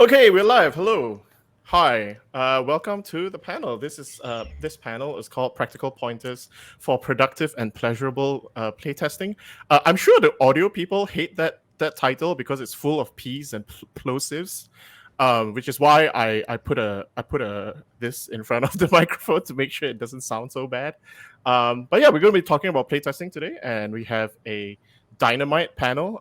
Okay, we're live. Hello. Hi. Welcome to the panel. This panel is called Practical Pointers for Productive and Pleasurable Playtesting. I'm sure the audio people hate that title because it's full of P's and plosives. Which is why I put a this in front of the microphone to make sure it doesn't sound so bad. But yeah, we're going to be talking about playtesting today, and we have a dynamite panel.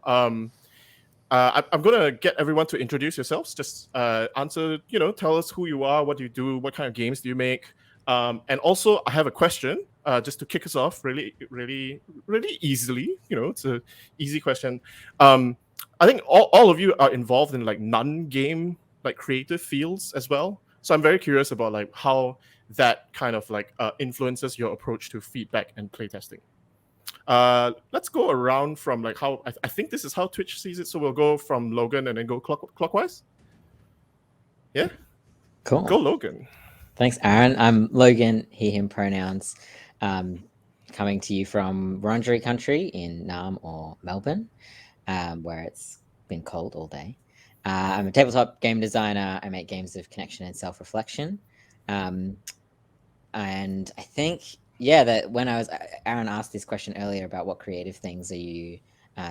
I'm gonna get everyone to introduce yourselves. Just answer, tell us who you are, what do you do, what kind of games do you make, and also I have a question just to kick us off, really, really, really easily. It's a easy question. Um, I think all of you are involved in like non-game, like creative fields as well. So I'm very curious about like how that kind of like influences your approach to feedback and playtesting. Let's go around from like how I think this is how Twitch sees it. So we'll go from Logan and then go clockwise. Yeah, Cool. go Logan. Thanks, Aaron. I'm Logan, he, him pronouns, um, coming to you from Wurundjeri country in Naarm or Melbourne, where it's been cold all day. I'm a tabletop game designer. I make games of connection and self reflection. Um, and I think, yeah, that when Aaron asked this question earlier about what creative things are you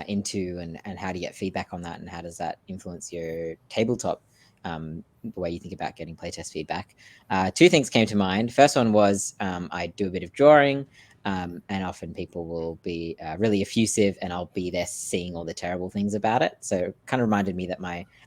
into and how do you get feedback on that and how does that influence your tabletop the way you think about getting playtest feedback. Two things came to mind. First one was I do a bit of drawing, and often people will be really effusive, and I'll be there seeing all the terrible things about it. So it kind of reminded me that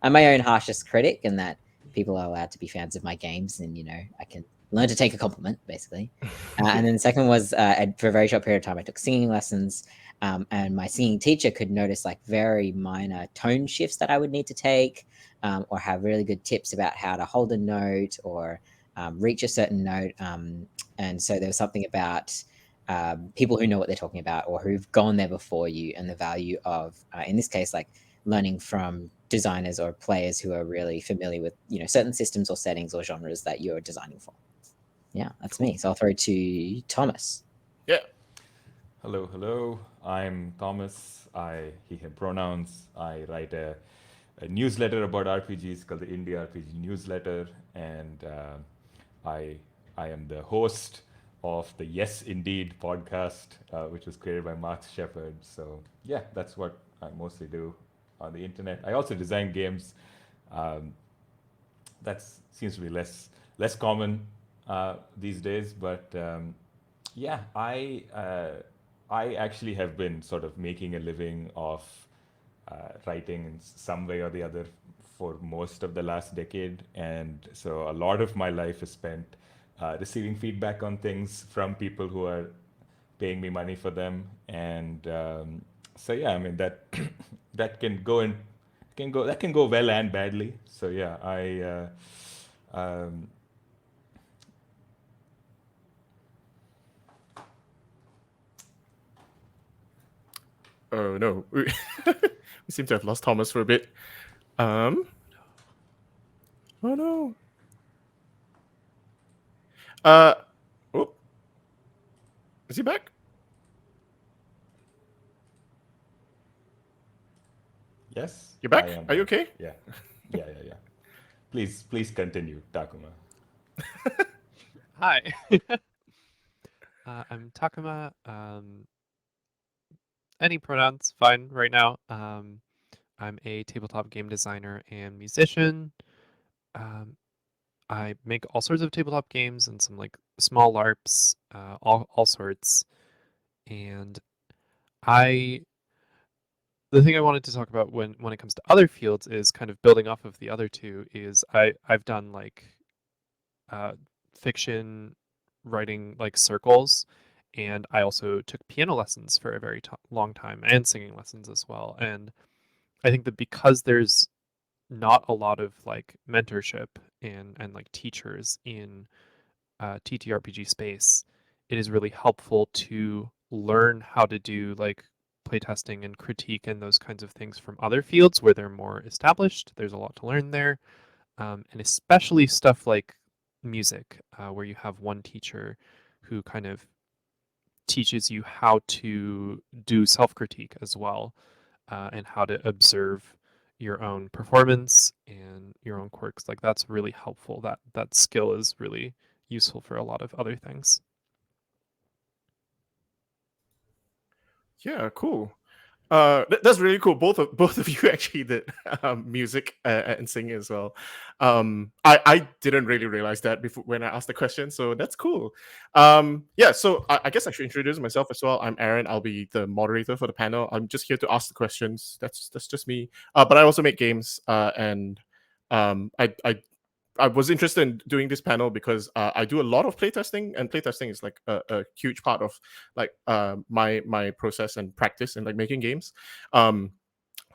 I'm my own harshest critic, and that people are allowed to be fans of my games, and I can learn to take a compliment, basically. And then the second was for a very short period of time, I took singing lessons. And my singing teacher could notice like very minor tone shifts that I would need to take, or have really good tips about how to hold a note or reach a certain note. And so there was something about people who know what they're talking about or who've gone there before you, and the value of, in this case, like learning from designers or players who are really familiar with certain systems or settings or genres that you're designing for. Yeah, that's Cool. me. So I'll throw to Thomas. Yeah. Hello, hello. I'm Thomas. He, him pronouns. I write a newsletter about RPGs called the Indie RPG Newsletter, and I I am the host of the Yes Indeed podcast, which was created by Mark Shepard. So yeah, that's what I mostly do on the internet. I also design games. Um, that seems to be less common these days, but yeah, I actually have been sort of making a living off writing in some way or the other for most of the last decade, and so a lot of my life is spent receiving feedback on things from people who are paying me money for them, and so yeah, I mean that that can go well and badly. So yeah, um, Oh no, we seem to have lost Thomas for a bit. Um. Oh no. Uh. Oh, is he back? yes, You're I back. am Are you back. okay? Yeah, yeah. Please continue, Takuma. Hi, I'm Takuma. Any pronouns, fine right now. I'm a tabletop game designer and musician. Um, I make all sorts of tabletop games and some like small LARPs, all sorts. And I, the thing I wanted to talk about when it comes to other fields is kind of building off of the other two. Is I've done like uh, fiction writing like circles, and I also took piano lessons for a very long time and singing lessons as well. And I think that because there's not a lot of like mentorship and like teachers in TTRPG space, it is really helpful to learn how to do like playtesting and critique and those kinds of things from other fields where they're more established. There's a lot to learn there, and especially stuff like music, where you have one teacher who kind of teaches you how to do self critique as well, and how to observe your own performance and your own quirks. Like that's really helpful. That skill is really useful for a lot of other things. Yeah, cool. That's really cool. Both of you actually did music and singing as well. I didn't really realize that before when I asked the question, so that's cool. Yeah, so I guess I should introduce myself as well. I'm Aaron. I'll be the moderator for the panel. I'm just here to ask the questions. That's just me. But I also make games, and I was interested in doing this panel because I do a lot of playtesting, and playtesting is like a huge part of like my process and practice in like making games. Um,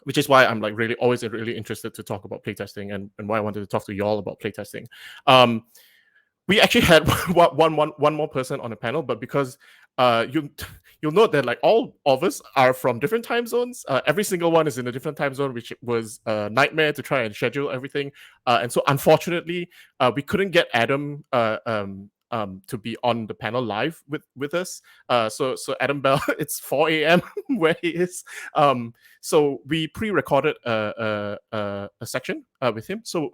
which is why I'm like really always really interested to talk about playtesting, and why I wanted to talk to y'all about playtesting. Um, we actually had one more person on the panel, but because you'll note that like all of us are from different time zones. Every single one is in a different time zone, which was a nightmare to try and schedule everything. And so unfortunately, we couldn't get Adam to be on the panel live with us. So Adam Bell, it's 4 a.m. where he is. So we pre-recorded a section with him. So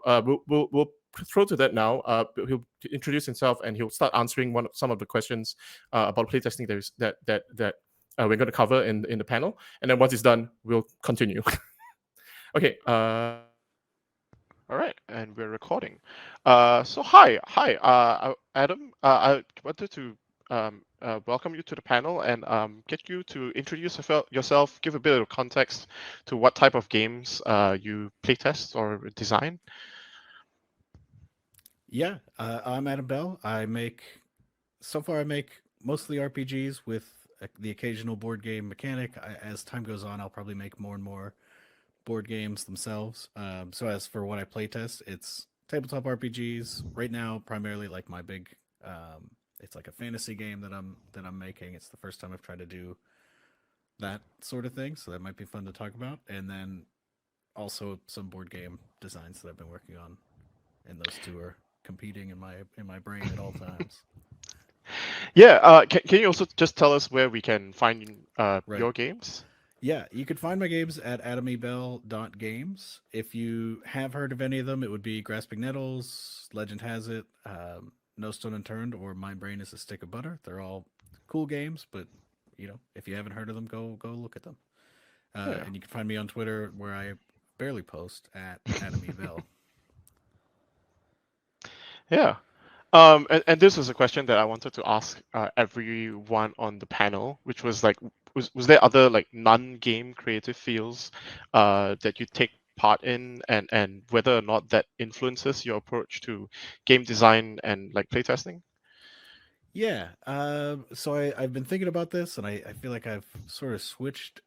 we'll throw to that now. He'll introduce himself and he'll start answering some of the questions about playtesting that we're going to cover in the panel. And then once it's done, we'll continue. Okay. All right, and we're recording. So hi, Adam. I wanted to welcome you to the panel and get you to introduce yourself, give a bit of context to what type of games you playtest or design. Yeah, I'm Adam Bell. I make mostly RPGs with the occasional board game mechanic. As time goes on, I'll probably make more and more board games themselves. So as for what I playtest, it's tabletop RPGs right now. Primarily, like my big, it's like a fantasy game that I'm making. It's the first time I've tried to do that sort of thing, so that might be fun to talk about. And then also some board game designs that I've been working on, and those two are competing in my brain at all times. Yeah, can you also just tell us where we can find Right. your games? Yeah, you could find my games at adamybell.games. If you have heard of any of them, it would be Grasping Nettles, Legend Has It, No Stone Unturned, or My Brain is a Stick of Butter. They're all cool games, but if you haven't heard of them, go look at them. Yeah. And you can find me on Twitter, where I barely post, at adamybell. Yeah. And this was a question that I wanted to ask everyone on the panel, which was like, was there other like non-game creative fields that you take part in, and whether or not that influences your approach to game design and like playtesting? Yeah. So I've been thinking about this, and I feel like I've sort of switched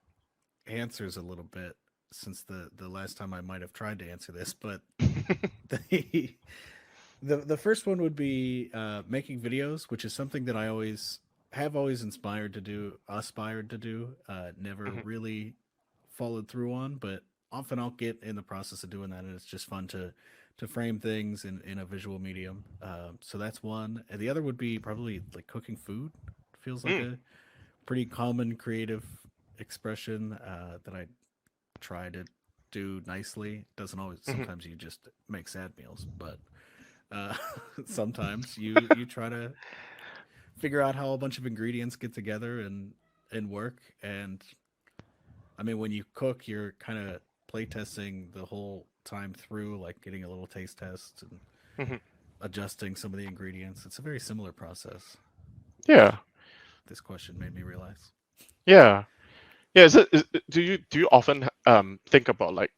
answers a little bit since the last time I might have tried to answer this, but the the first one would be making videos, which is something that I always aspired to do, never really followed through on, but often I'll get in the process of doing that, and it's just fun to frame things in a visual medium. So that's one. And the other would be probably like cooking food. Feels like a pretty common creative expression that I try to do nicely. Doesn't always. Sometimes you just make sad meals, but sometimes you try to figure out how a bunch of ingredients get together and work. And I mean, when you cook, you're kind of playtesting the whole time through, like getting a little taste test and adjusting some of the ingredients. It's a very similar process. Yeah. This question made me realize. Yeah. Yeah. Do you often think about like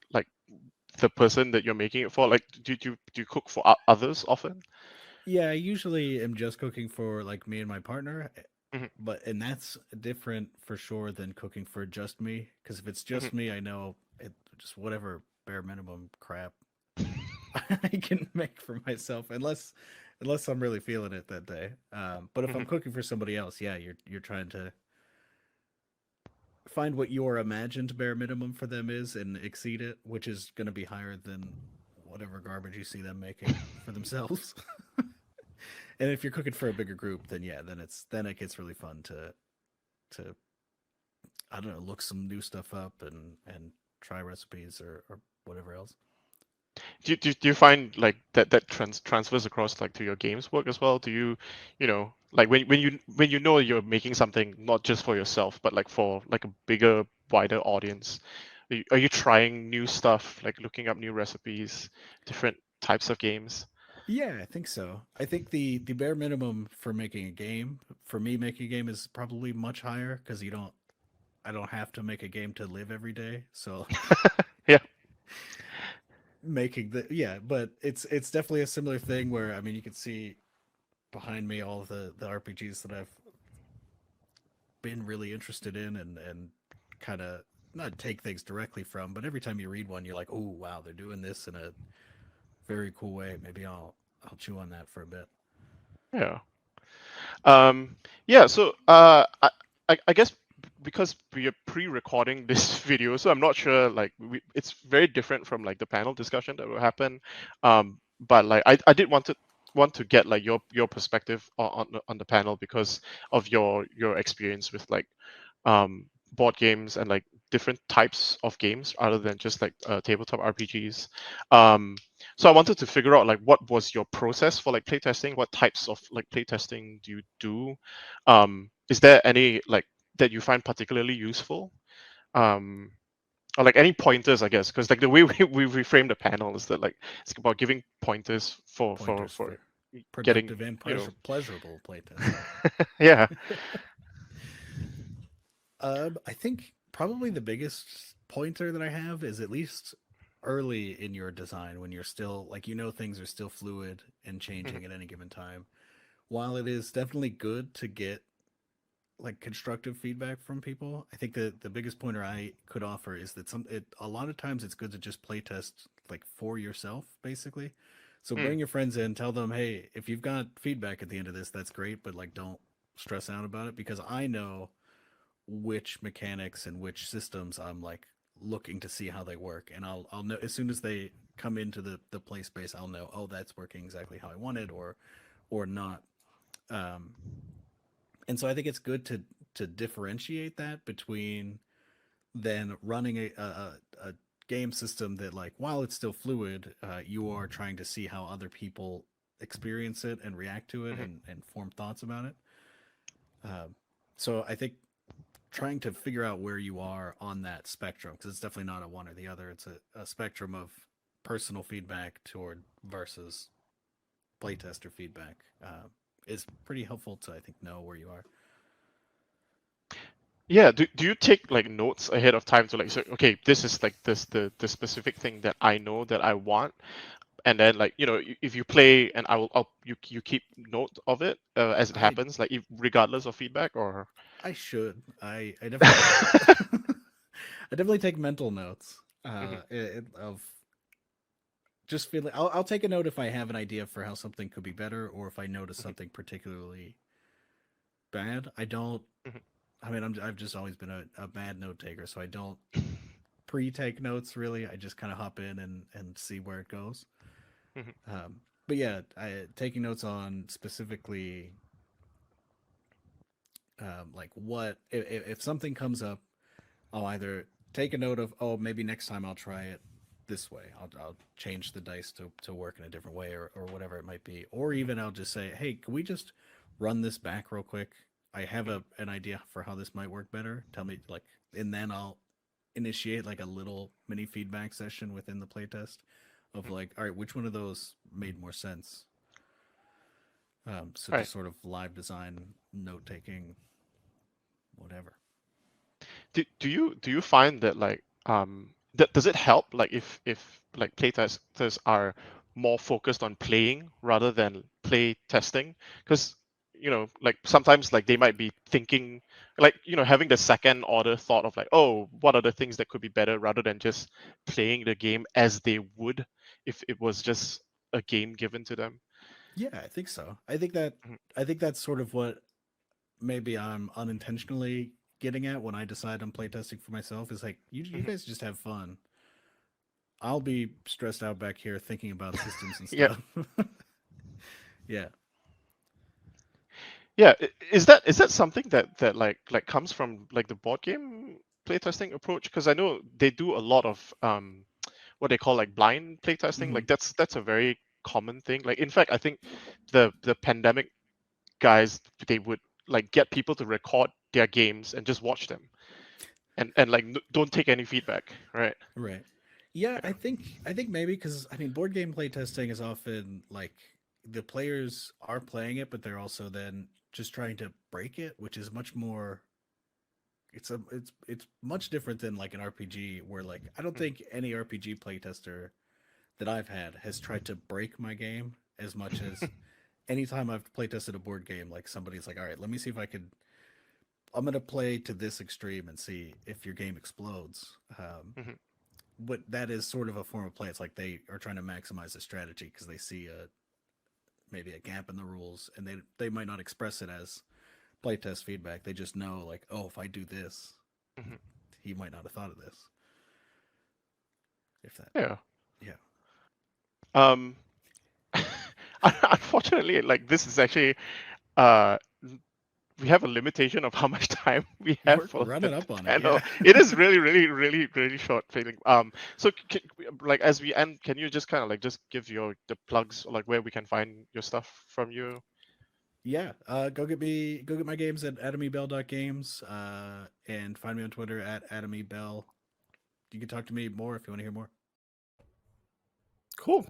the person that you're making it for? Like, do you cook for others often? Yeah, I usually am just cooking for like me and my partner, Mhm. and that's different for sure than cooking for just me. Because if it's just me, I know just whatever bare minimum crap I can make for myself, unless I'm really feeling it that day. But if I'm cooking for somebody else, yeah, you're trying to find what your imagined bare minimum for them is and exceed it, which is going to be higher than whatever garbage you see them making for themselves. And if you're cooking for a bigger group, then yeah, then it gets really fun to I don't know, look some new stuff up and try recipes or whatever else. Do you find like that transfers across like to your games work as well? Do you know, like when you know you're making something not just for yourself, but like for like a bigger, wider audience, are you trying new stuff, like looking up new recipes, different types of games? Yeah, I think so. I think the bare minimum for making a game, for me making a game, is probably much higher because I don't have to make a game to live every day. So Yeah. making the yeah, but it's definitely a similar thing where I mean you can see behind me all of the RPGs that I've been really interested in and kind of not take things directly from, but every time you read one, you're like, oh wow, they're doing this in a very cool way. Maybe I'll chew on that for a bit. Yeah. Yeah, so I guess because we are pre-recording this video, so I'm not sure like it's very different from like the panel discussion that will happen. But like I did want to get like your perspective on the panel because of your experience with like board games and like different types of games other than just like tabletop RPGs. Um, so I wanted to figure out like what was your process for like playtesting? What types of like playtesting do you do? Is there any like that you find particularly useful? Um, or like any pointers, I guess, because like the way we frame the panel is that like it's about giving pointers Pointers for for getting, productive and you know, pleasurable playtesting. yeah. I think probably the biggest pointer that I have is at least early in your design when you're still like things are still fluid and Mhm, changing at any given time. While it is definitely good to get like constructive feedback from people, I think the biggest pointer I could offer is that a lot of times it's good to just play test like for yourself basically. So mm, bring your friends in, tell them, hey, if you've got feedback at the end of this, that's great, but like don't stress out about it because I know which mechanics and which systems I'm like looking to see how they work, and I'll know as soon as they come into the play space. I'll know, oh, that's working exactly how I wanted, or not. Um, and so I think it's good to differentiate that between then running a game system that like while it's still fluid, you are trying to see how other people experience it and react to it mhm. and form thoughts about it. Um, so I think trying to figure out where you are on that spectrum because it's definitely not a one or the other. It's a spectrum of personal feedback toward versus playtester feedback is pretty helpful to I think know where you are. Yeah, do you take like notes ahead of time to like say, okay, this is like the specific thing that I know that I want, and then like if you play and you keep note of it as it I happens, like if, regardless of feedback or. I should I definitely I definitely take mental notes Mhm, of just feeling. I'll take a note if I have an idea for how something could be better or if I notice mhm, something particularly bad. I don't. mhm, I mean, I've just always been a bad note taker, so I don't pre-take notes really. I just kind of hop in and see where it goes. mhm, But yeah, taking notes on specifically like what if something comes up, I'll either take a note of, oh, maybe next time I'll try it this way. I'll change the dice to work in a different way or whatever it might be, or mhm, even I'll just say, hey, can we just run this back real quick? I have mhm, an idea for how this might work better. Tell me like, and then I'll initiate like a little mini feedback session within the playtest of mhm. like, all right, which one of those made more sense? So Right. just sort of live design, note taking, whatever. Do you find that like that does it help like if like playtesters are more focused on playing rather than play testing? Because like sometimes like they might be thinking like having the second order thought of like, oh, what are the things that could be better rather than just playing the game as they would if it was just a game given to them. Yeah, I think so. Mhm, I think that's sort of what maybe I'm unintentionally getting at when I decide I'm playtesting for myself is like you mhm. guys just have fun. I'll be stressed out back here thinking about systems and Yeah. stuff. Yeah. Yeah, is that something that like comes from like the board game playtesting approach? Because I know they do a lot of what they call like blind playtesting. Like that's a very common thing. Like in fact, I think the pandemic guys, they would like get people to record their games and just watch them, and like don't take any feedback, right? Right. Yeah, I think maybe because I mean board game playtesting is often like the players are playing it, but they're also then just trying to break it, which is much more. It's much different than like an RPG where like I don't think any RPG playtester that I've had has tried to break my game as much as anytime I've playtested a board game. Like somebody's like, all right, let me see if I could. I'm gonna play to this extreme and see if your game explodes. Mhm. But that is sort of a form of play. It's like they are trying to maximize the strategy because they see maybe a gap in the rules, and they might not express it as playtest feedback. They just know like, oh, if I do this, Mhm. he might not have thought of this. If that, Yeah. yeah. Um, unfortunately, like this is actually uh we have a limitation of how much time we have We're for running the up on it. panel. Yeah. It is really, really, really, really short feeling. So like as we end, can you just kind of like just give the plugs, like where we can find your stuff from you? Yeah, go get my games at atomybell.games, and find me on Twitter at atomybell. You can talk to me more if you want to hear more. Cool.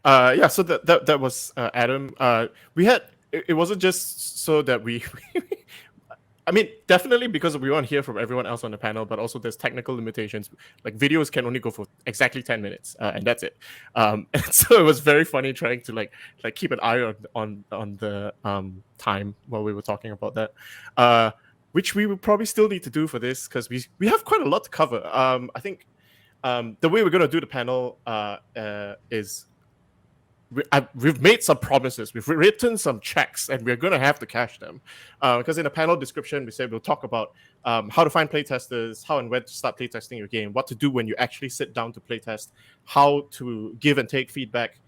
Yeah. So that was Adam. We had it wasn't just so that we. I mean, definitely because we want to hear from everyone else on the panel, but also there's technical limitations. Like videos can only go for exactly 10 minutes, and that's it. And so it was very funny trying to like keep an eye on the time while we were talking about that, which we would probably still need to do for this because we have quite a lot to cover. I think the way we're gonna do the panel is we've made some promises, we've written some checks, and we're going to have to cash them. Because in the panel description, we said we'll talk about how to find playtesters, how and when to start playtesting your game, what to do when you actually sit down to playtest, how to give and take feedback,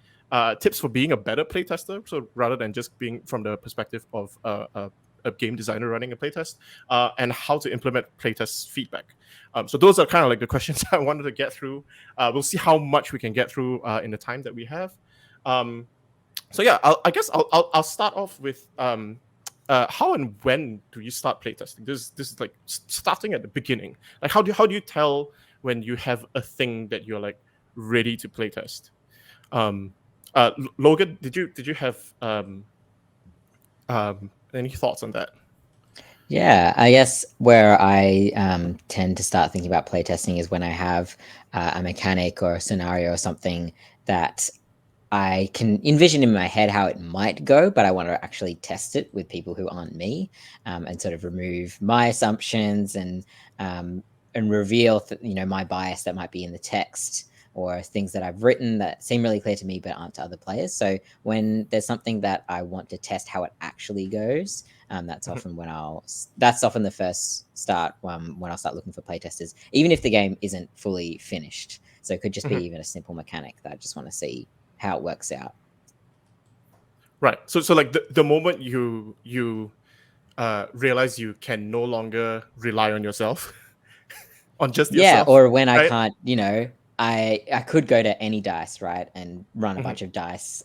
tips for being a better playtester. So rather than just being from the perspective of a game designer running a playtest, and how to implement playtest feedback. So those are kind of like the questions I wanted to get through. We'll see how much we can get through in the time that we have. So yeah, I guess I'll start off with how and when do you start playtesting? This is like starting at the beginning. Like how do you tell when you have a thing that you're like ready to playtest? Logan, did you have any thoughts on that? Yeah, I guess where I tend to start thinking about playtesting is when I have a mechanic or a scenario or something that I can envision in my head how it might go, but I want to actually test it with people who aren't me, and sort of remove my assumptions and reveal my bias that might be in the text or things that I've written that seem really clear to me but aren't to other players. So when there's something that I want to test how it actually goes, that's often that's often the first start when I'll start looking for playtesters, even if the game isn't fully finished. So it could just be even a simple mechanic that I just want to see how it works out. Right. So like the moment you realize you can no longer rely on yourself, on just yourself. Or when I right? can't, I could go to any dice, right, and run a bunch of dice,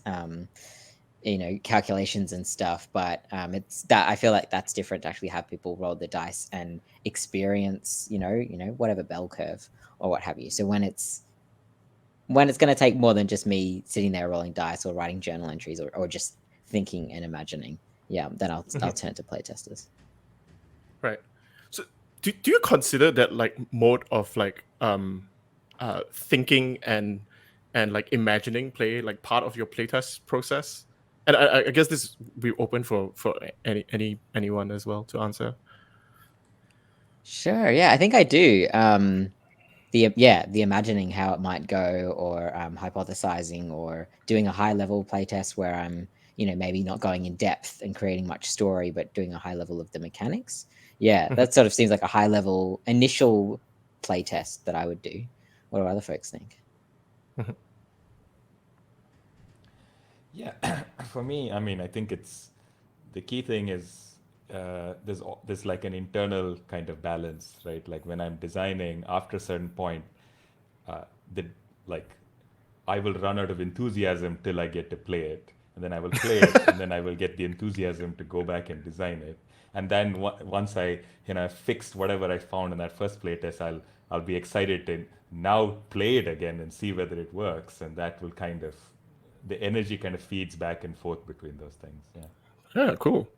calculations and stuff. But it's that I feel like that's different to actually have people roll the dice and experience, whatever bell curve or what have you. So when it's going to take more than just me sitting there rolling dice or writing journal entries or just thinking and imagining, then I'll turn to playtesters. Right. So do you consider that like mode of like thinking and like imagining play like part of your playtest process? And I guess this we open for anyone as well to answer. Sure. Yeah, I think I do. The imagining how it might go, or hypothesizing, or doing a high level playtest where I'm, maybe not going in depth and creating much story, but doing a high level of the mechanics. Yeah, that sort of seems like a high level initial playtest that I would do. What do other folks think? Yeah, for me, I mean, I think it's the key thing is there's like an internal kind of balance, right? Like when I'm designing, after a certain point, uh, the like I will run out of enthusiasm till I get to play it, and then I will play it, and then I will get the enthusiasm to go back and design it. And then once I fixed whatever I found in that first playtest, I'll be excited to now play it again and see whether it works, and that will kind of the energy kind of feeds back and forth between those things. Yeah, cool.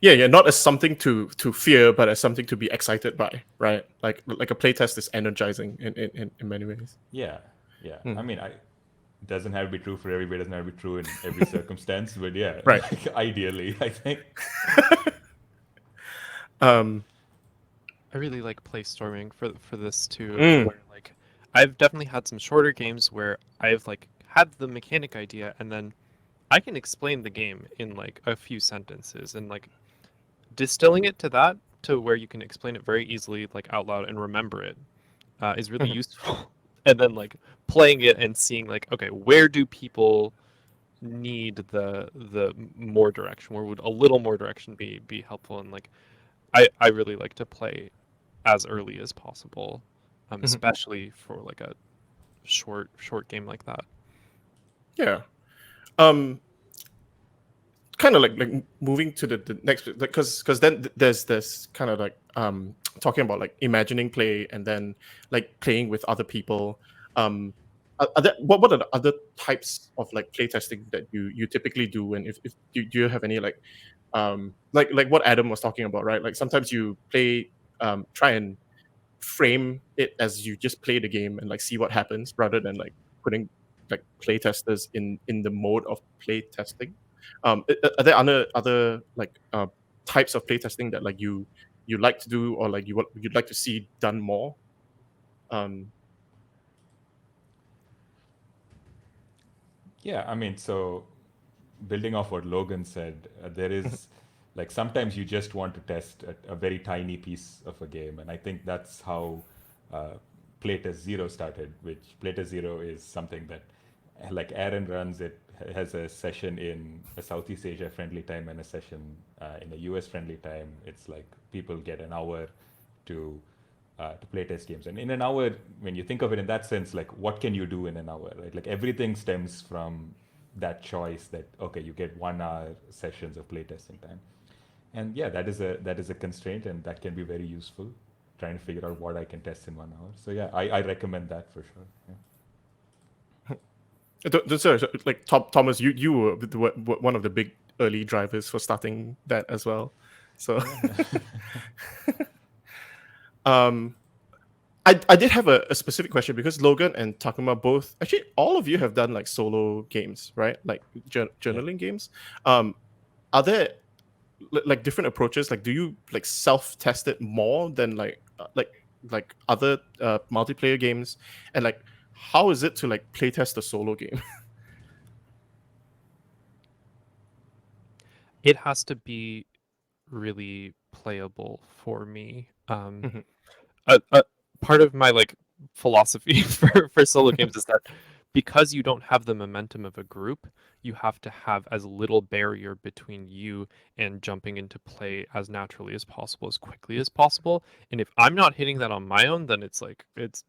Yeah, not as something to fear, but as something to be excited by, right? Like a playtest is energizing in many ways. Yeah. I mean, it doesn't have to be true for everybody. It doesn't have to be true in every circumstance, but yeah, Right. like, ideally, I think. I really like playstorming for this too. Where like I've definitely had some shorter games where I've like had the mechanic idea and then I can explain the game in like a few sentences, and like distilling it to that to where you can explain it very easily like out loud and remember it is really useful. And then like playing it and seeing like, okay, where do people need the more direction? Where would a little more direction be helpful? And like I really like to play as early as possible, especially for like a short game like that. Yeah. Kind of like moving to the next, because then there's this kind of like talking about like imagining play and then like playing with other people. What are the other types of like playtesting that you typically do, and if do you have any like what Adam was talking about, right? Like sometimes you play try and frame it as you just play the game and like see what happens, rather than like putting like playtesters in the mode of playtesting. Are there other like types of playtesting that like you like to do, or like you'd like to see done more? Yeah, I mean, so building off what Logan said, there is like sometimes you just want to test a very tiny piece of a game, and I think that's how uh, Playtest Zero started. Which Playtest Zero is something that, like Aaron runs it, has a session in a Southeast Asia friendly time and a session in a US friendly time. It's like people get an hour to play test games. And in an hour, when you think of it in that sense, like what can you do in an hour, right? Like everything stems from that choice that, okay, you get 1 hour sessions of playtesting time. And yeah, that is a constraint, and that can be very useful, trying to figure out what I can test in 1 hour. So yeah, I recommend that for sure. Yeah. So, like Thomas, you were one of the big early drivers for starting that as well. So, I did have a specific question, because Logan and Takuma both, actually all of you have done like solo games, right? Like journaling games. Are there like different approaches? Like, do you like self-test it more than like other multiplayer games? And like, how is it to like playtest a solo game? It has to be really playable for me. A part of my like philosophy for solo games is that because you don't have the momentum of a group, you have to have as little barrier between you and jumping into play as naturally as possible, as quickly as possible. And if I'm not hitting that on my own, then it's like it's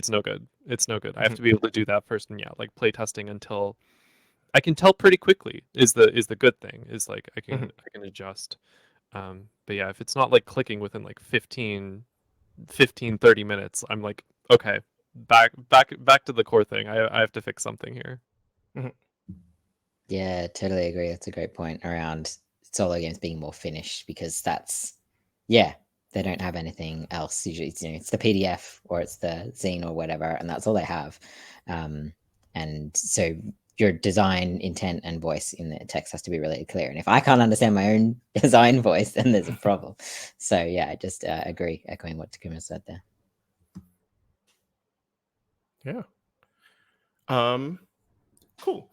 no good. It's no good. I have to be able to do that first, and yeah, like play testing until I can tell pretty quickly is the good thing. Is like I can adjust. But yeah, if it's not like clicking within like 15 30 minutes, I'm like, okay, back to the core thing. I have to fix something here. Yeah, totally agree. That's a great point around solo games being more finished, because that's, yeah, they don't have anything else. Usually it's the PDF or it's the zine or whatever, and that's all they have. And so your design intent and voice in the text has to be really clear. And if I can't understand my own design voice, then there's a problem. So yeah, I just agree, echoing what Takuma said there. Yeah. Cool.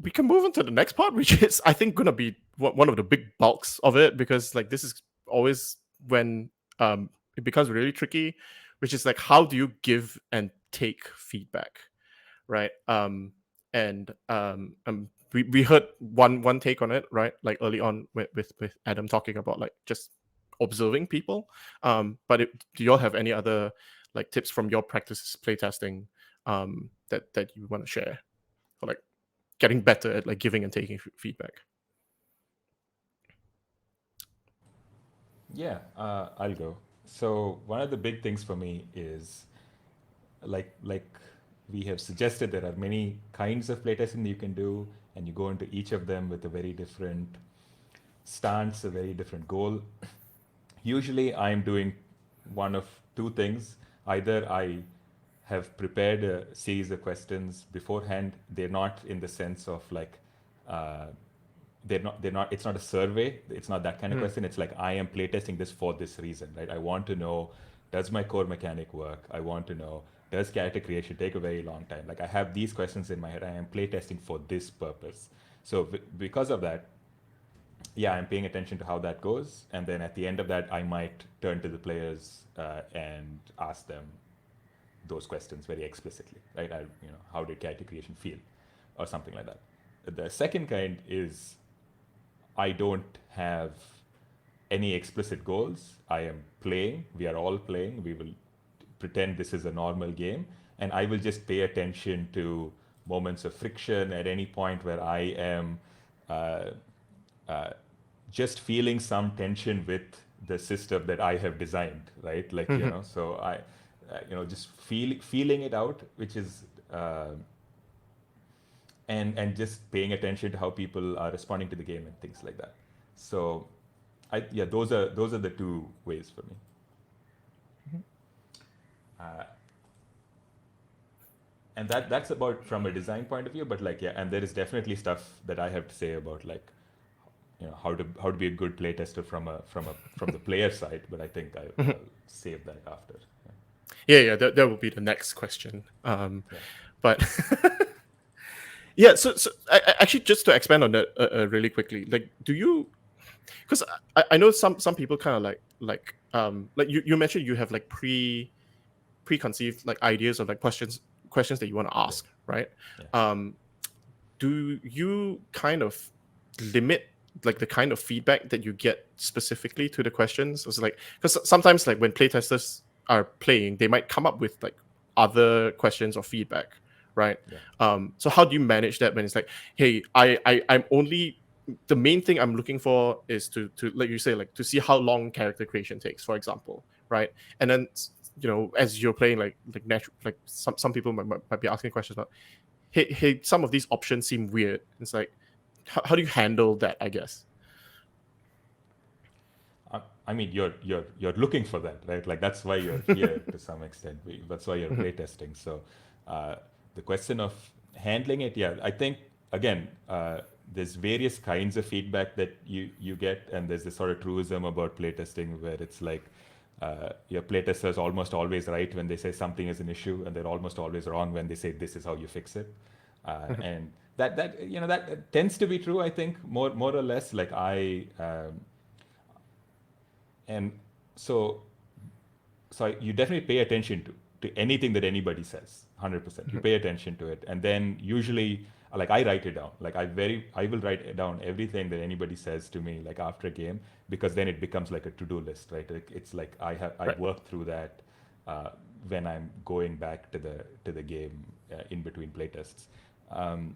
We can move on to the next part, which is, I think, gonna be one of the big bulks of it, because like this is always when it becomes really tricky, which is like, how do you give and take feedback, right? We heard one take on it, right? Like early on with Adam talking about like just observing people. But do you all have any other like tips from your practice playtesting that you want to share, or like getting better at like giving and taking feedback. Yeah, I'll go. So one of the big things for me is like we have suggested, there are many kinds of playtesting that you can do, and you go into each of them with a very different stance, a very different goal. Usually, I'm doing one of two things. Either I have prepared a series of questions beforehand. They're not in the sense of like uh, they're not it's not a survey, it's not that kind of question. It's like, I am playtesting this for this reason, right? I want to know, does my core mechanic work? I want to know, does character creation take a very long time? Like, I have these questions in my head. I am playtesting for this purpose. So because of that, yeah, I'm paying attention to how that goes, and then at the end of that, I might turn to the players and ask them those questions very explicitly, right? How did character creation feel, or something like that. The second kind is, I don't have any explicit goals. I am playing. We are all playing. We will pretend this is a normal game, and I will just pay attention to moments of friction at any point where I am uh, uh, just feeling some tension with the system that I have designed, right? Like, so just feeling it out, which is and just paying attention to how people are responding to the game and things like that. So, those are the two ways for me. And that's about from a design point of view. But like, yeah, and there is definitely stuff that I have to say about like, how to be a good playtester from the player side. But I think I'll save that after. Yeah, that will be the next question. Yeah. But yeah, so actually, just to expand on that really quickly, like, do you? Because I know some people kind of like you mentioned you have like preconceived like ideas of like questions that you want to ask, right? Yeah. Do you kind of limit like the kind of feedback that you get specifically to the questions? It's like, because sometimes like when playtesters are playing, they might come up with like other questions or feedback, right? Yeah. So how do you manage that when it's like, hey, I'm only, the main thing I'm looking for is to like you say, like to see how long character creation takes, for example, right? And then as you're playing, like natural, like some people might be asking questions about, hey, some of these options seem weird. It's like, how do you handle that, I guess? I mean, you're looking for that, right? Like, that's why you're here to some extent. That's why you're playtesting. So the question of handling it, yeah, I think again, there's various kinds of feedback that you get, and there's this sort of truism about playtesting where it's like your playtester is almost always right when they say something is an issue, and they're almost always wrong when they say this is how you fix it. And that tends to be true. I think more or less. Like and so you definitely pay attention to anything that anybody says. 100%. You pay attention to it, and then usually, like, I write it down. Like, I will write down everything that anybody says to me, like, after a game, because then it becomes like a to-do list, right? Like, it's like I Right. work through that when I'm going back to the game in between playtests. And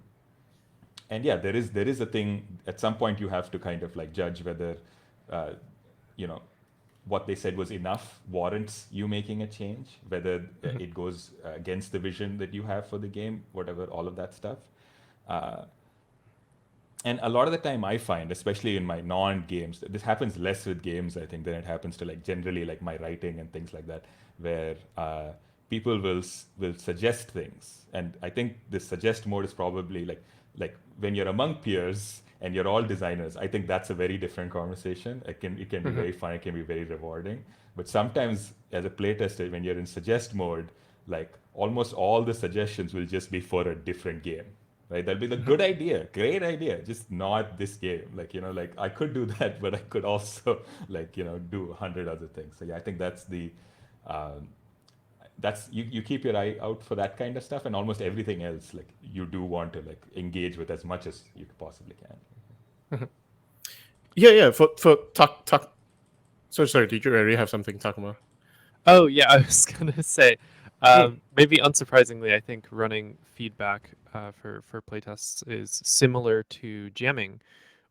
yeah, there is a thing. At some point, you have to kind of like judge whether uh, you know what they said was enough, warrants you making a change, whether it goes against the vision that you have for the game, whatever, all of that stuff. And a lot of the time I find, especially in my non-games, this happens less with games, I think, than it happens to like generally like my writing and things like that, where people will suggest things. And I think the suggest mode is probably like when you're among peers and you're all designers, I think that's a very different conversation. It can be very fun, it can be very rewarding. But sometimes as a playtester, when you're in suggest mode, like almost all the suggestions will just be for a different game. Right? That'll be the good idea, great idea, just not this game. Like, like I could do that, but I could also like, do 100 other things. So yeah, I think that's you keep your eye out for that kind of stuff, and almost everything else, like you do want to like engage with as much as you possibly can. Yeah. For Sorry, did you already have something, Takuma? Oh yeah, I was gonna say, maybe unsurprisingly, I think running feedback for playtests is similar to jamming,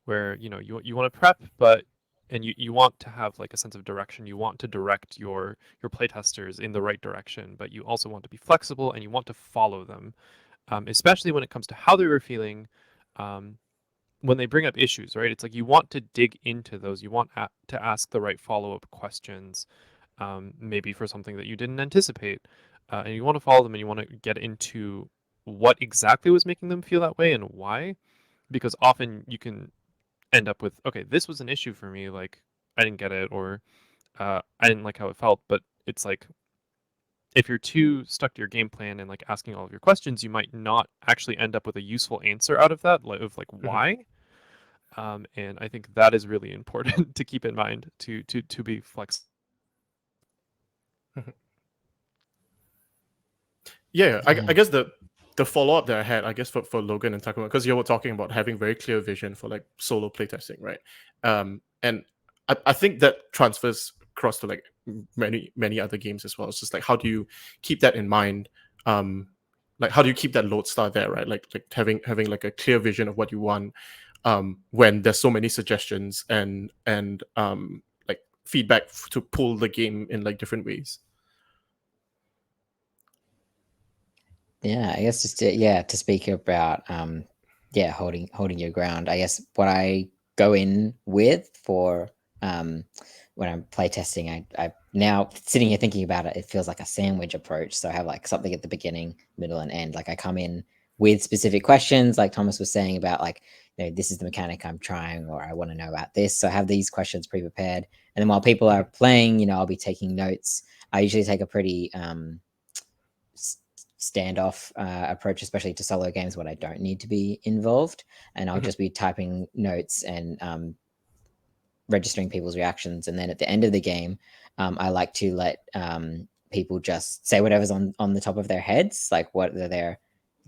where you want to prep, but and you want to have like a sense of direction. You want to direct your playtesters in the right direction, but you also want to be flexible and you want to follow them, especially when it comes to how they were feeling. Um, when they bring up issues, right? It's like you want to dig into those. You want to ask the right follow-up questions, maybe for something that you didn't anticipate, and you want to follow them and you want to get into what exactly was making them feel that way and why, because often you can end up with, okay, this was an issue for me, like I didn't get it, or I didn't like how it felt. But it's like if you're too stuck to your game plan and like asking all of your questions, you might not actually end up with a useful answer out of that, of like why. And I think that is really important to keep in mind to be flexible. Yeah, I Yeah. guess the follow up that I had, I guess for Logan and Takuma, because you were talking about having very clear vision for like solo playtesting, right? And I think that transfers across to like many other games as well. It's just like how do you keep that in mind? Like how do you keep that lodestar there, right? Like having like a clear vision of what you want, when there's so many suggestions and like feedback to pull the game in like different ways. Yeah, I guess just to speak about holding your ground. I guess what I go in with for when I'm playtesting, I now sitting here thinking about it, it feels like a sandwich approach. So I have like something at the beginning, middle, and end. Like I come in with specific questions, like Thomas was saying about like, this is the mechanic I'm trying, or I want to know about this. So I have these questions pre-prepared. And then while people are playing, I'll be taking notes. I usually take a pretty standoff approach, especially to solo games when I don't need to be involved, and I'll just be typing notes and registering people's reactions. And then at the end of the game, I like to let people just say whatever's on the top of their heads, like what are their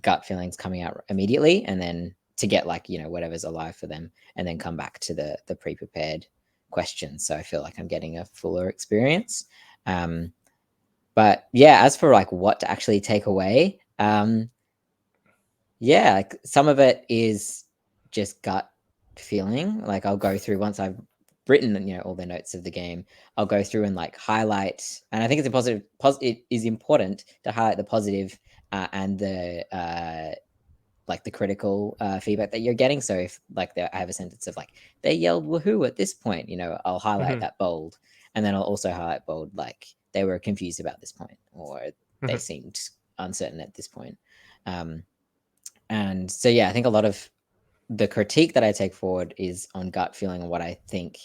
gut feelings coming out immediately, and then to get like whatever's alive for them, and then come back to the pre-prepared questions. So I feel like I'm getting a fuller experience. But yeah, as for like what to actually take away, like some of it is just gut feeling. Like I'll go through once I've written all the notes of the game, I'll go through and like highlight. And I think it's it is important to highlight the positive and the like the critical feedback that you're getting. So if like I have a sentence of like they yelled woohoo at this point, I'll highlight that bold, and then I'll also highlight bold like they were confused about this point, or they seemed uncertain at this point. And so I think a lot of the critique that I take forward is on gut feeling and what I think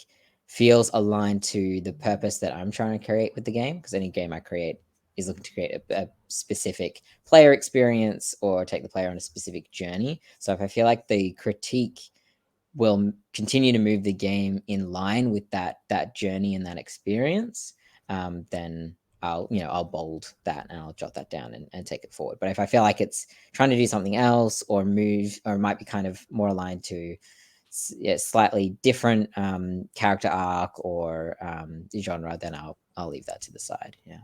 feels aligned to the purpose that I'm trying to create with the game, because any game I create is looking to create a specific player experience or take the player on a specific journey. So if I feel like the critique will continue to move the game in line with that journey and that experience, then I'll bold that and I'll jot that down and take it forward. But if I feel like it's trying to do something else or move, or might be kind of more aligned to slightly different character arc or genre, then I'll leave that to the side. Yeah.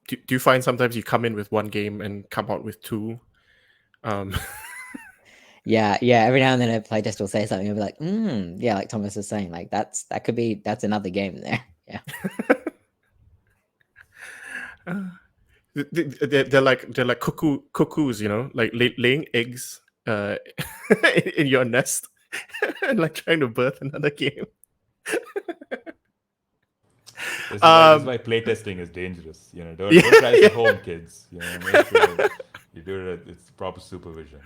Do you find sometimes you come in with one game and come out with two? Yeah. Every now and then a playtest will say something. I'll be like, like Thomas is saying, like that's another game there. Yeah. They're like cuckoos, like laying eggs in your nest and like trying to birth another game. This is why playtesting is dangerous. Don't try this at home, kids. Make sure you do it. It's proper supervision.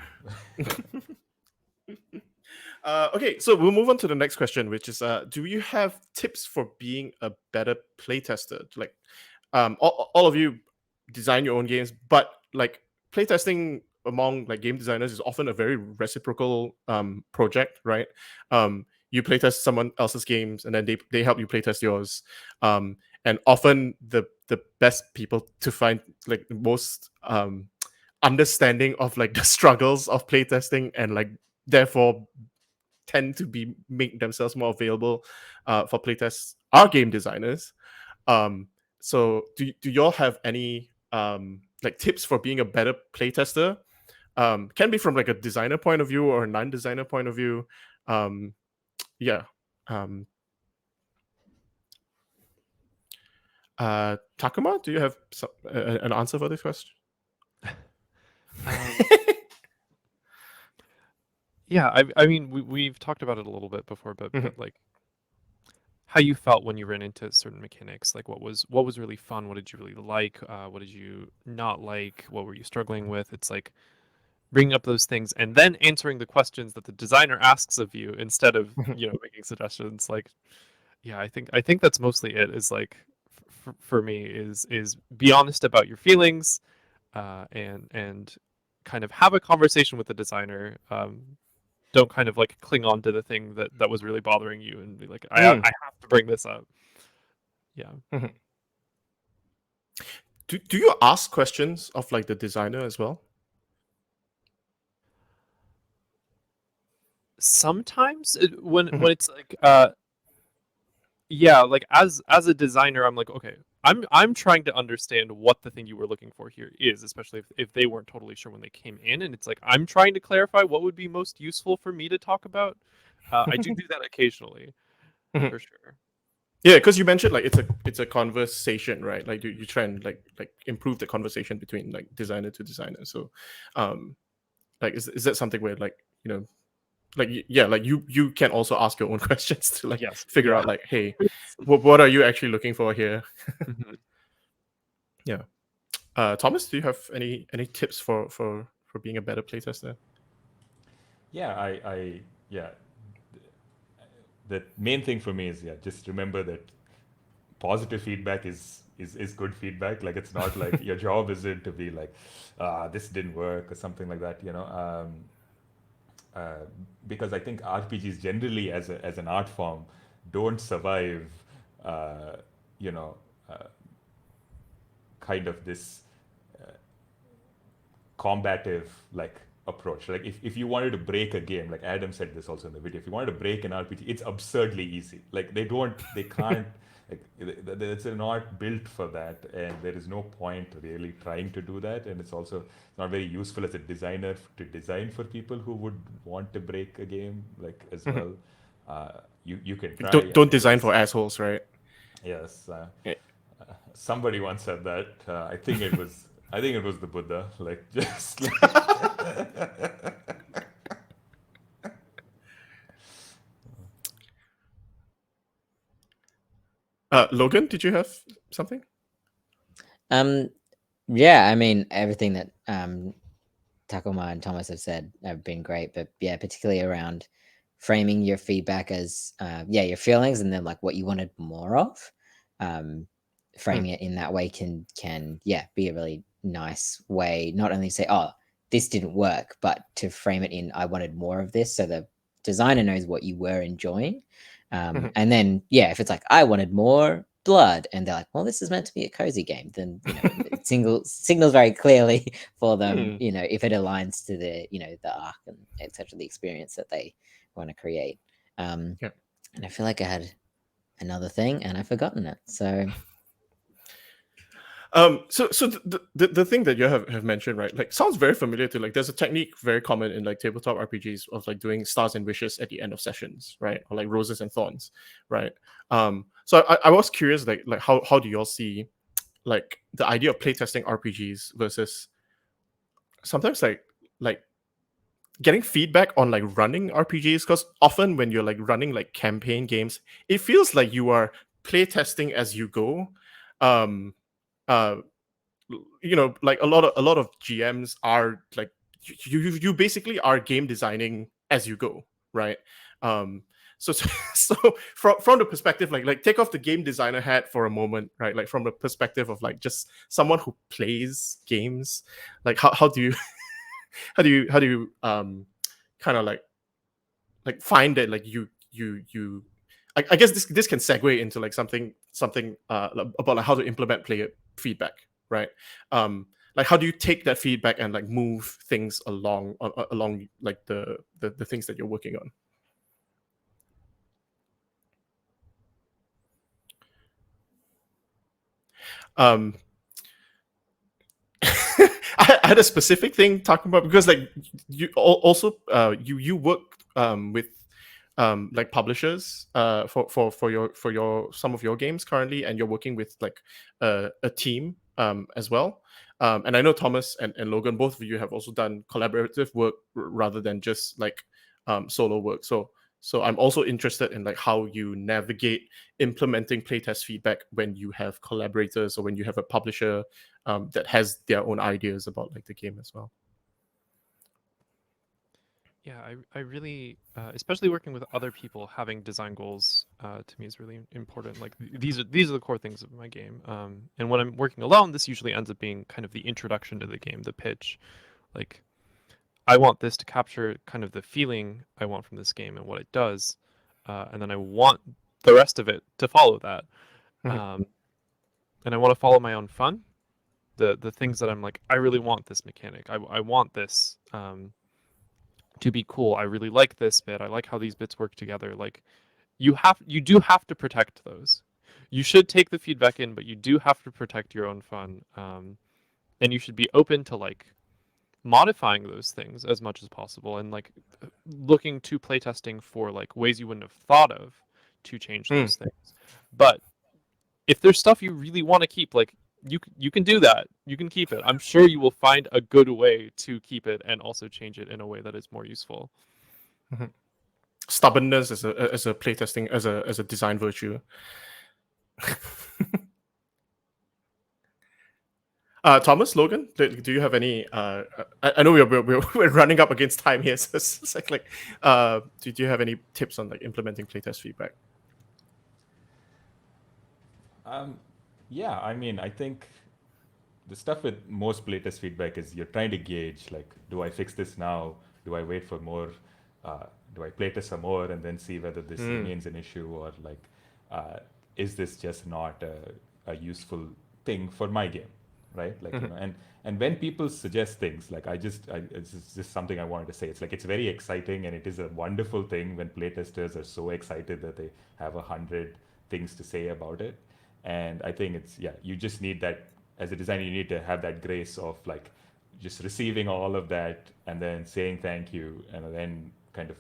Okay, so we'll move on to the next question, which is, do you have tips for being a better playtester? Like, all of you design your own games, but like playtesting among like game designers is often a very reciprocal project, right? You playtest someone else's games, and then they help you playtest yours. And often the best people to find like the most understanding of like the struggles of playtesting, and like therefore tend to make themselves more available for playtests are game designers. So do y'all have any like tips for being a better playtester? Can be from like a designer point of view or a non-designer point of view. Yeah. Takuma, do you have an answer for this question? Yeah, I mean, we've talked about it a little bit before, but like how you felt when you ran into certain mechanics, like what was really fun, what did you really like, what did you not like, what were you struggling with? It's like bringing up those things and then answering the questions that the designer asks of you instead of making suggestions. Like, yeah, I think that's mostly it. Is like for me is be honest about your feelings, and kind of have a conversation with the designer. Don't kind of like cling on to the thing that was really bothering you and be like, I have to bring this up. Yeah. Do you ask questions of like the designer as well? Sometimes when it's like yeah, like as a designer, I'm like, okay, I'm trying to understand what the thing you were looking for here is, especially if they weren't totally sure when they came in, and it's like I'm trying to clarify what would be most useful for me to talk about. I do that occasionally, for sure. Yeah, because you mentioned like it's a conversation, right? Like you try and like improve the conversation between like designer to designer. So, like is that something where like like yeah, like you can also ask your own questions to like Yes, figure yeah. out like, hey, what are you actually looking for here? Mhm. Yeah. Thomas, do you have any tips for being a better playtester? Yeah, yeah. The main thing for me is just remember that positive feedback is good feedback. Like it's not like your job isn't to be like, this didn't work or something like that. Because I think RPGs generally as an art form don't survive, uh, you know, uh, kind of this combative like approach. Like if you wanted to break a game, like Adam said this also in the video, if you wanted to break an RPG, it's absurdly easy. Like they can't, like it's not built for that, and there is no point really trying to do that. And it's also not very useful as a designer to design for people who would want to break a game like as well. You can try. Don't design for assholes, right? Yes. Yeah. Somebody once said that. I think it was the Buddha. Like just like Logan, did you have something? Yeah, I mean everything that Takuma and Thomas have said have been great, but yeah, particularly around framing your feedback as your feelings and then like what you wanted more of. Framing it in that way can be a really nice way, not only say, oh, this didn't work, but to frame it in I wanted more of this, so the designer knows what you were enjoying. And then if it's like I wanted more blood and they're like, well, this is meant to be a cozy game, then it signals very clearly for them, if it aligns to the the arc and etc., the experience that they want to create. And I feel like I had another thing and I've forgotten it, so so the thing that you have mentioned, right, like sounds very familiar to like there's a technique very common in like tabletop RPGs of like doing stars and wishes at the end of sessions, right, or like roses and thorns, right? So I was curious, like how do you all see like the idea of playtesting RPGs versus sometimes like getting feedback on like running RPGs, because often when you're like running like campaign games, it feels like you are playtesting as you go. Um, uh, like a lot of GMs are like you basically are game designing as you go, right? So from the perspective like take off the game designer hat for a moment, right? Like from the perspective of like just someone who plays games, like how do you how do you kind of like find that like you I guess this can segue into like something about like how to implement player feedback, right? Like how do you take that feedback and like move things along along like the things that you're working on? um, I had a specific thing talking about, because like you also you work with like publishers for your some of your games currently, and you're working with like a team as well. And I know Thomas and Logan, both of you have also done collaborative work rather than just like solo work. So I'm also interested in like how you navigate implementing playtest feedback when you have collaborators or when you have a publisher that has their own ideas about like the game as well. Yeah, I really, especially working with other people, having design goals to me is really important. Like these are the core things of my game. And when I'm working alone, this usually ends up being kind of the introduction to the game, the pitch. Like I want this to capture kind of the feeling I want from this game and what it does, and then I want the rest of it to follow that. Mhm. And I want to follow my own fun. The things that I'm like, I really want this mechanic. I want this. To be cool. I really like this bit. I like how these bits work together. Like you do have to protect those. You should take the feedback in, but you do have to protect your own fun. And you should be open to like modifying those things as much as possible, and like looking to playtesting for like ways you wouldn't have thought of to change those things. But if there's stuff you really want to keep, like you can do that. You can keep it. I'm sure you will find a good way to keep it and also change it in a way that is more useful. Stubbornness as a playtesting as a design virtue. Thomas, Logan, do you have any? I know we're running up against time here, so it's like do you have any tips on like implementing playtest feedback? Yeah, I mean, I think the stuff with most playtest feedback is you're trying to gauge, like, do I fix this now? Do I wait for more? Do I playtest some more and then see whether this remains an issue, or like, is this just not a useful thing for my game, right? Like, you know, and when people suggest things, like it's just something I wanted to say. It's like it's very exciting, and it is a wonderful thing when playtesters are so excited that they have 100 things to say about it. And I think it's, yeah, you just need that as a designer. You need to have that grace of like just receiving all of that and then saying thank you, and then kind of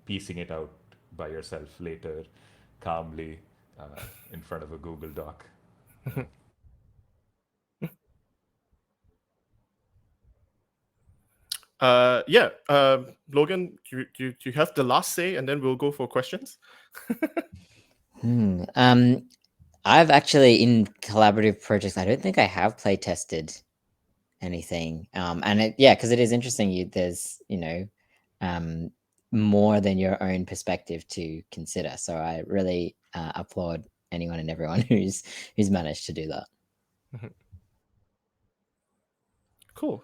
piecing it out by yourself later, calmly, in front of a Google Doc. Yeah, Logan, you have the last say, and then we'll go for questions. I've actually, in collaborative projects, I don't think I have play tested anything. And because it is interesting. There's more than your own perspective to consider. So I really applaud anyone and everyone who's managed to do that. Cool.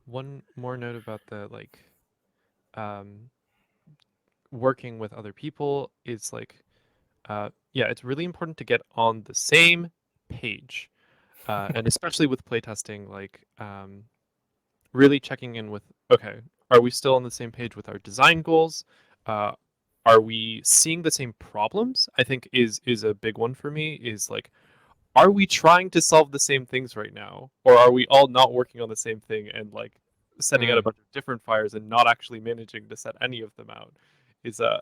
One more note about the like working with other people is like yeah, it's really important to get on the same page, and especially with playtesting, like really checking in with, okay, are we still on the same page with our design goals? Are we seeing the same problems? I think is a big one for me. Is like, are we trying to solve the same things right now, or are we all not working on the same thing and like setting out a bunch of different fires and not actually managing to set any of them out? Is a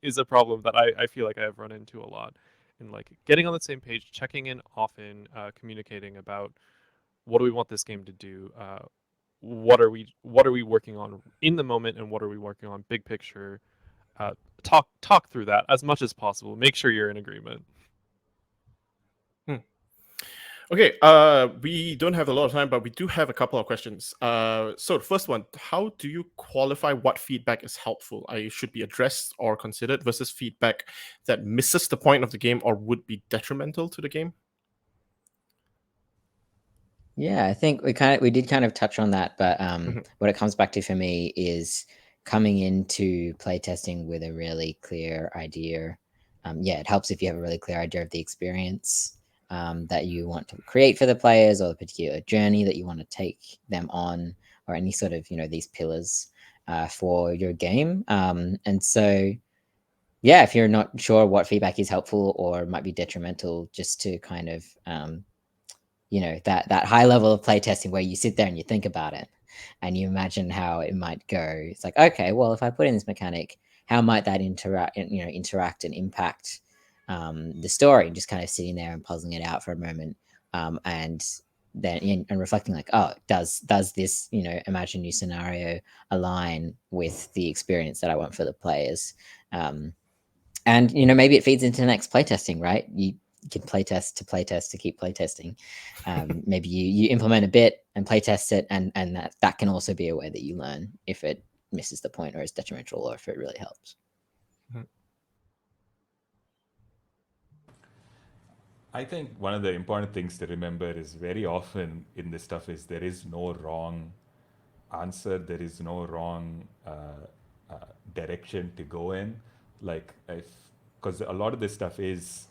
is a problem that I feel like I have run into a lot. And like getting on the same page, checking in often, communicating about what do we want this game to do, what are we working on in the moment, and what are we working on big picture. Talk through that as much as possible. Make sure you're in agreement. Okay, we don't have a lot of time, but we do have a couple of questions. So the first one, how do you qualify what feedback is helpful, I should be addressed or considered, versus feedback that misses the point of the game or would be detrimental to the game? Yeah, I think we did kind of touch on that, but what it comes back to for me is coming into playtesting with a really clear idea. It helps if you have a really clear idea of the experience that you want to create for the players, or the particular journey that you want to take them on, or any sort of these pillars for your game. And so, yeah, if you're not sure what feedback is helpful or might be detrimental, just to kind of that high level of playtesting where you sit there and you think about it and you imagine how it might go. It's like, okay, well, if I put in this mechanic, how might that interact and impact the story? Just kind of sitting there and puzzling it out for a moment, and then and reflecting like, oh, does this imagine new scenario align with the experience that I want for the players? And maybe it feeds into the next playtesting, right? You can playtest to keep playtesting. Maybe you implement a bit and playtest it, and that can also be a way that you learn if it misses the point or is detrimental, or if it really helps. I think one of the important things to remember is very often in this stuff is there is no wrong answer. There is no wrong direction to go in. Like, because a lot of this stuff is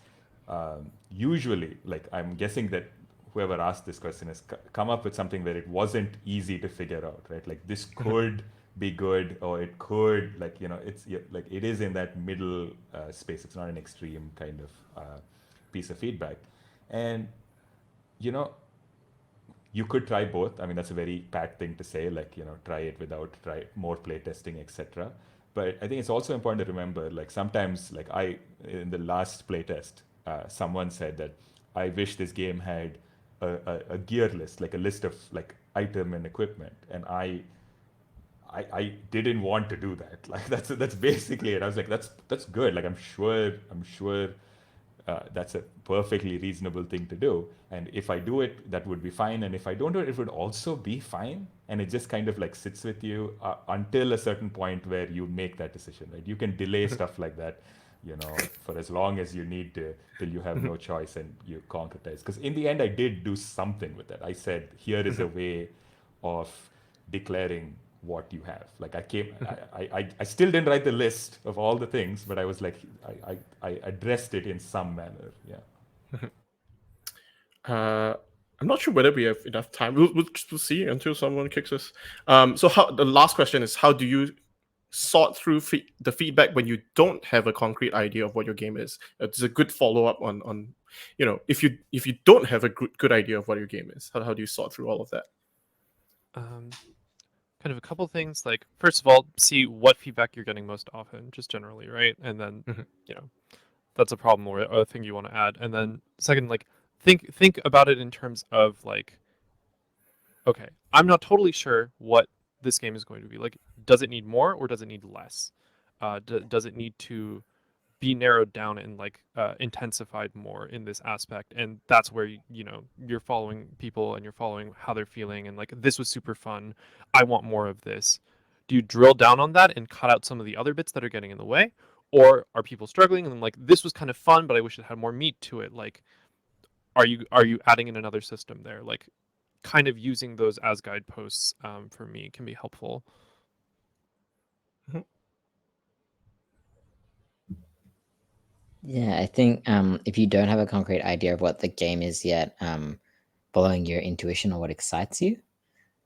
usually, like, I'm guessing that whoever asked this question has come up with something where it wasn't easy to figure out, right? Like, this could be good, or it could, like, it's like it is in that middle space. It's not an extreme kind of piece of feedback. And you could try both. I mean, that's a very pat thing to say, like, try it without, try more playtesting, etc. But I think it's also important to remember, like, sometimes, like, in the last playtest, someone said that I wish this game had a gear list, like a list of like item and equipment, and I didn't want to do that. Like, that's basically it. I was like, that's good. Like, I'm sure that's a perfectly reasonable thing to do. And if I do it, that would be fine. And if I don't do it, it would also be fine. And it just kind of like sits with you until a certain point where you make that decision, right? You can delay stuff like that, for as long as you need to, till you have no choice and you concretize. Because in the end, I did do something with that. I said, here is a way of declaring what you have. Like, I still didn't write the list of all the things, but I was like, I addressed it in some manner. Yeah. I'm not sure whether we have enough time. We'll see until someone kicks us. So the last question is, how do you sort through the feedback when you don't have a concrete idea of what your game is? It's a good follow-up on if you don't have a good idea of what your game is, how do you sort through all of that? Kind of a couple things. Like, first of all, see what feedback you're getting most often, just generally, right? And then that's a problem or a thing you want to add. And then second, like, think about it in terms of like, okay, I'm not totally sure what this game is going to be. Like, does it need more or does it need less? Does it need to be narrowed down and like intensified more in this aspect? And that's where you're following people and you're following how they're feeling, and like, this was super fun, I want more of this. Do you drill down on that and cut out some of the other bits that are getting in the way, or are people struggling and like, this was kind of fun but I wish it had more meat to it? Like, are you adding in another system there? Like, kind of using those as guideposts for me can be helpful. Yeah, I think if you don't have a concrete idea of what the game is yet, following your intuition or what excites you,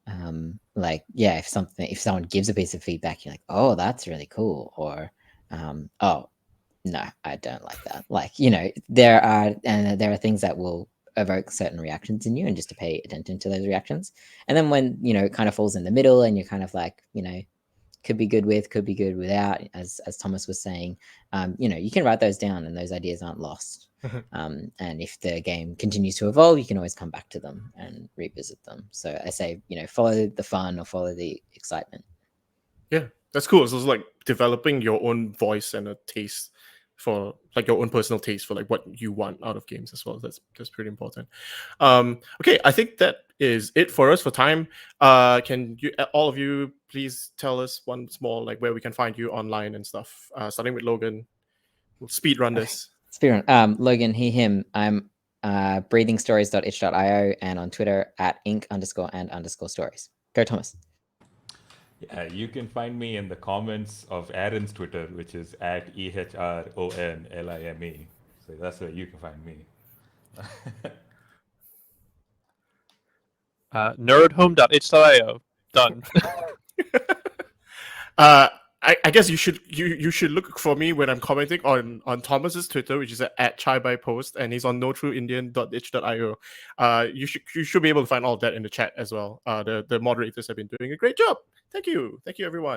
if someone gives a piece of feedback, you're like, oh, that's really cool, or oh, no, I don't like that. Like, there are things that will evoke certain reactions in you, and just to pay attention to those reactions. And then when it kind of falls in the middle and you're kind of like, could be good with, could be good without, as Thomas was saying, you can write those down and those ideas aren't lost. And if the game continues to evolve, you can always come back to them and revisit them. So I say, follow the fun or follow the excitement. Yeah, that's cool. So it's like developing your own voice and a taste for, like, your own personal taste for like what you want out of games as well. That's pretty important. Okay, I think that is it for us for time. Can you all of you please tell us once more, like, where we can find you online and stuff? Starting with Logan. We'll speed run this. Speedrun. Logan, he, him. I'm breathingstories.itch.io and on Twitter at ink_and_stories. Go, Thomas. Yeah, you can find me in the comments of Aaron's Twitter, which is at EHRONLIME. So that's where you can find me. Nerdhome.itch.io. Done. I guess you should look for me when I'm commenting on Thomas's Twitter, which is at chaibypost, and he's on notrueindian.itch.io. You should be able to find all of that in the chat as well. The moderators have been doing a great job. Thank you everyone.